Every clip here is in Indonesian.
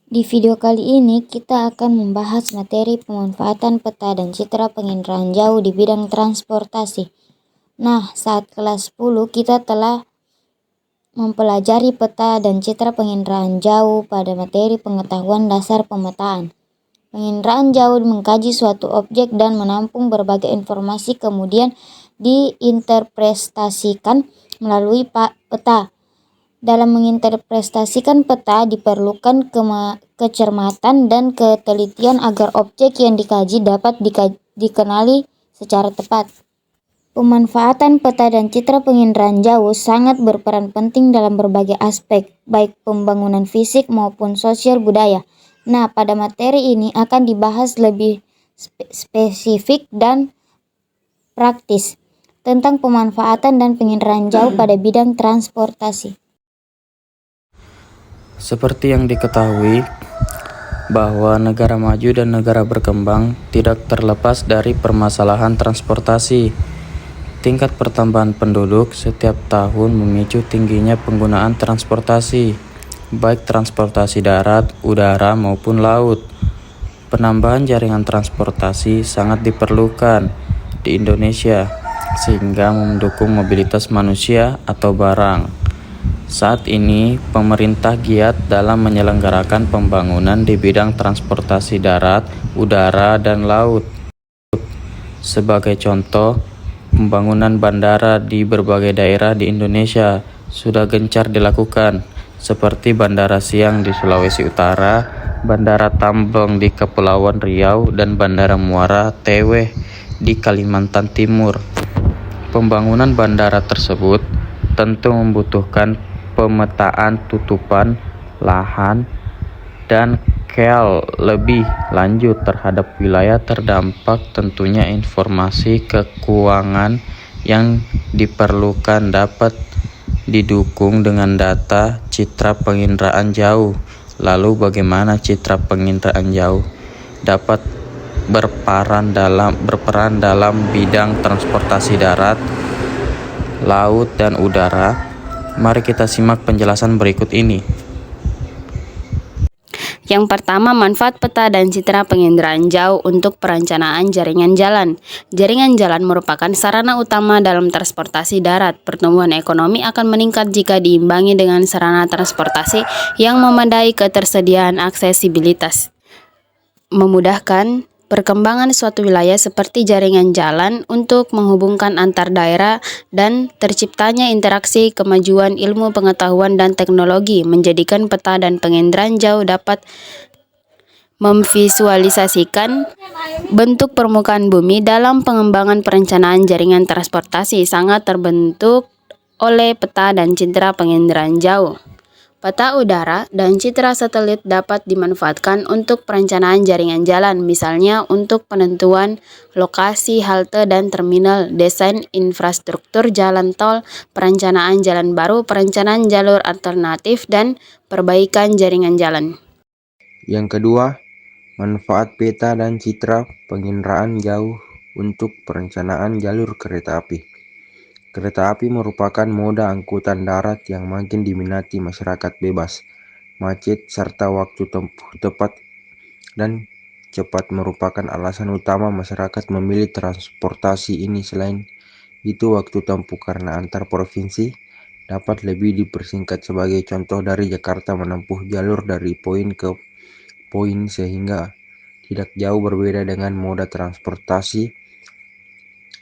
Di video kali ini kita akan membahas materi pemanfaatan peta dan citra penginderaan jauh di bidang transportasi. Nah, saat kelas 10 kita telah mempelajari peta dan citra penginderaan jauh pada materi pengetahuan dasar pemetaan. Penginderaan jauh mengkaji suatu objek dan menampung berbagai informasi kemudian diinterpretasikan melalui peta. Dalam menginterpretasikan peta diperlukan kecermatan dan ketelitian agar objek yang dikaji dapat dikenali secara tepat. Pemanfaatan peta dan citra penginderaan jauh sangat berperan penting dalam berbagai aspek, baik pembangunan fisik maupun sosial budaya. Nah, pada materi ini akan dibahas lebih spesifik dan praktis tentang pemanfaatan dan penginderaan jauh pada bidang transportasi. Seperti yang diketahui, bahwa negara maju dan negara berkembang tidak terlepas dari permasalahan transportasi. Tingkat pertambahan penduduk setiap tahun memicu tingginya penggunaan transportasi, baik transportasi darat, udara, maupun laut. Penambahan jaringan transportasi sangat diperlukan di Indonesia, sehingga mendukung mobilitas manusia atau barang. Saat ini, pemerintah giat dalam menyelenggarakan pembangunan di bidang transportasi darat, udara, dan laut. Sebagai contoh, pembangunan bandara di berbagai daerah di Indonesia sudah gencar dilakukan, seperti Bandara Siang di Sulawesi Utara, Bandara Tambang di Kepulauan Riau, dan Bandara Muara Teweh di Kalimantan Timur. Pembangunan bandara tersebut tentu membutuhkan pemetaan tutupan lahan dan KL lebih lanjut terhadap wilayah terdampak. Tentunya informasi keuangan yang diperlukan dapat didukung dengan data citra penginderaan jauh. Lalu bagaimana citra penginderaan jauh dapat berperan dalam bidang transportasi darat, laut, dan udara? Mari kita simak penjelasan berikut ini. Yang pertama, manfaat peta dan citra penginderaan jauh untuk perencanaan jaringan jalan. Jaringan jalan merupakan sarana utama dalam transportasi darat. Pertumbuhan ekonomi akan meningkat jika diimbangi dengan sarana transportasi yang memadai, ketersediaan aksesibilitas memudahkan perkembangan suatu wilayah seperti jaringan jalan untuk menghubungkan antar daerah dan terciptanya interaksi kemajuan ilmu pengetahuan dan teknologi, menjadikan peta dan penginderaan jauh dapat memvisualisasikan bentuk permukaan bumi. Dalam pengembangan perencanaan jaringan transportasi sangat terbentuk oleh peta dan citra penginderaan jauh. Peta udara dan citra satelit dapat dimanfaatkan untuk perencanaan jaringan jalan, misalnya untuk penentuan lokasi halte dan terminal, desain infrastruktur jalan tol, perencanaan jalan baru, perencanaan jalur alternatif, dan perbaikan jaringan jalan. Yang kedua, manfaat peta dan citra penginderaan jauh untuk perencanaan jalur kereta api. Kereta api merupakan moda angkutan darat yang makin diminati masyarakat bebas, macet, serta waktu tempuh tepat dan cepat merupakan alasan utama masyarakat memilih transportasi ini. Selain itu, waktu tempuh karena antar provinsi dapat lebih dipersingkat. Sebagai contoh, dari Jakarta menempuh jalur dari poin ke poin sehingga tidak jauh berbeda dengan moda transportasi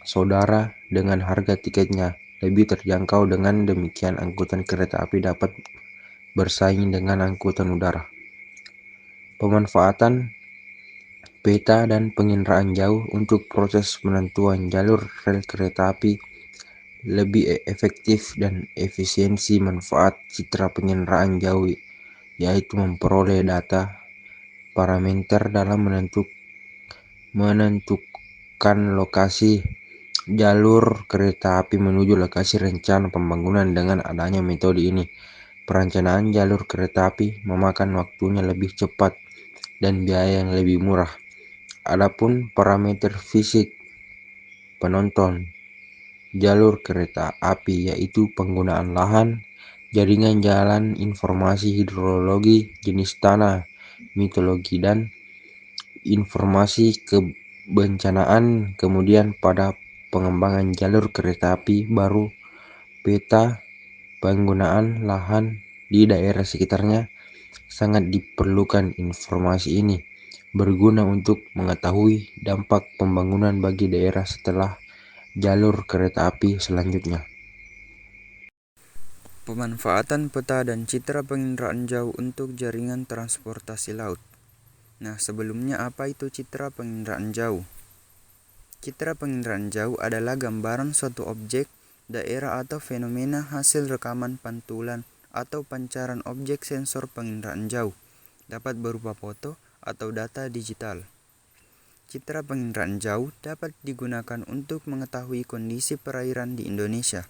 saudara. Dengan harga tiketnya lebih terjangkau, dengan demikian angkutan kereta api dapat bersaing dengan angkutan udara. Pemanfaatan peta dan penginderaan jauh untuk proses penentuan jalur rel kereta api lebih efektif dan efisiensi. Manfaat citra penginderaan jauh yaitu memperoleh data parameter dalam menentukan lokasi jalur kereta api menuju lokasi rencana pembangunan. Dengan adanya metode ini perencanaan jalur kereta api memakan waktunya lebih cepat dan biaya yang lebih murah. Adapun parameter fisik penonton jalur kereta api yaitu penggunaan lahan, jaringan jalan, informasi hidrologi, jenis tanah, mitologi, dan informasi kebencanaan. Kemudian pada pengembangan jalur kereta api baru, peta penggunaan lahan di daerah sekitarnya sangat diperlukan. Informasi ini berguna untuk mengetahui dampak pembangunan bagi daerah setelah jalur kereta api selanjutnya. Pemanfaatan peta dan citra penginderaan jauh untuk jaringan transportasi laut. Nah, sebelumnya apa itu citra penginderaan jauh? Citra penginderaan jauh adalah gambaran suatu objek, daerah atau fenomena hasil rekaman pantulan atau pancaran objek sensor penginderaan jauh, dapat berupa foto atau data digital. Citra penginderaan jauh dapat digunakan untuk mengetahui kondisi perairan di Indonesia.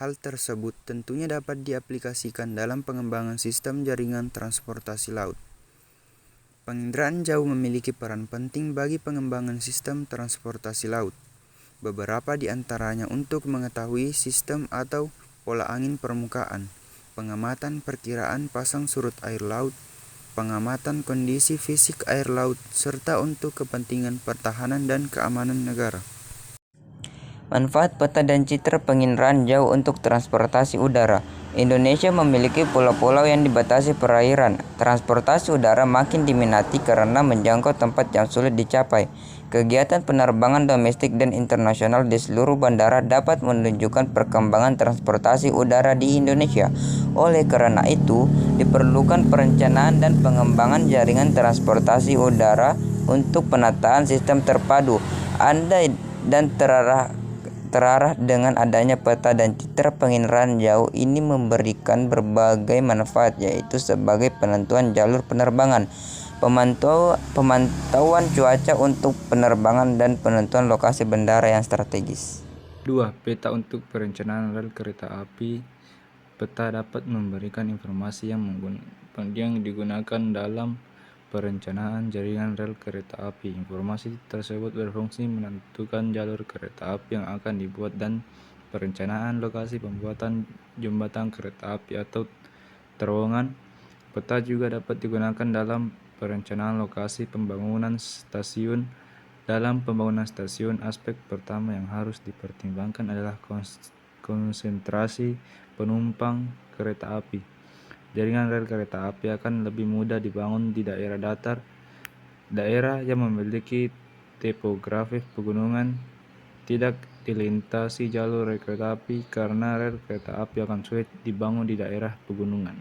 Hal tersebut tentunya dapat diaplikasikan dalam pengembangan sistem jaringan transportasi laut. Penginderaan jauh memiliki peran penting bagi pengembangan sistem transportasi laut. Beberapa di antaranya untuk mengetahui sistem atau pola angin permukaan, pengamatan perkiraan pasang surut air laut, pengamatan kondisi fisik air laut, serta untuk kepentingan pertahanan dan keamanan negara. Manfaat peta dan citra penginderaan jauh untuk transportasi udara. Indonesia memiliki pulau-pulau yang dibatasi perairan. Transportasi udara makin diminati karena menjangkau tempat yang sulit dicapai. Kegiatan penerbangan domestik dan internasional di seluruh bandara dapat menunjukkan perkembangan transportasi udara di Indonesia. Oleh karena itu, diperlukan perencanaan dan pengembangan jaringan transportasi udara untuk penataan sistem terpadu, andai dan terarah dengan adanya peta dan citra penginderaan jauh ini memberikan berbagai manfaat, yaitu sebagai penentuan jalur penerbangan, pemantauan cuaca untuk penerbangan, dan penentuan lokasi bandara yang strategis. 2. Peta untuk perencanaan rel kereta api. Peta dapat memberikan informasi yang digunakan dalam perencanaan jaringan rel kereta api. Informasi tersebut berfungsi menentukan jalur kereta api yang akan dibuat dan perencanaan lokasi pembuatan jembatan kereta api atau terowongan. Peta juga dapat digunakan dalam perencanaan lokasi pembangunan stasiun. Dalam pembangunan stasiun, aspek pertama yang harus dipertimbangkan adalah konsentrasi penumpang kereta api. Jaringan rel kereta api akan lebih mudah dibangun di daerah datar, daerah yang memiliki topografi pegunungan. Tidak dilintasi jalur rel kereta api karena rel kereta api akan sulit dibangun di daerah pegunungan.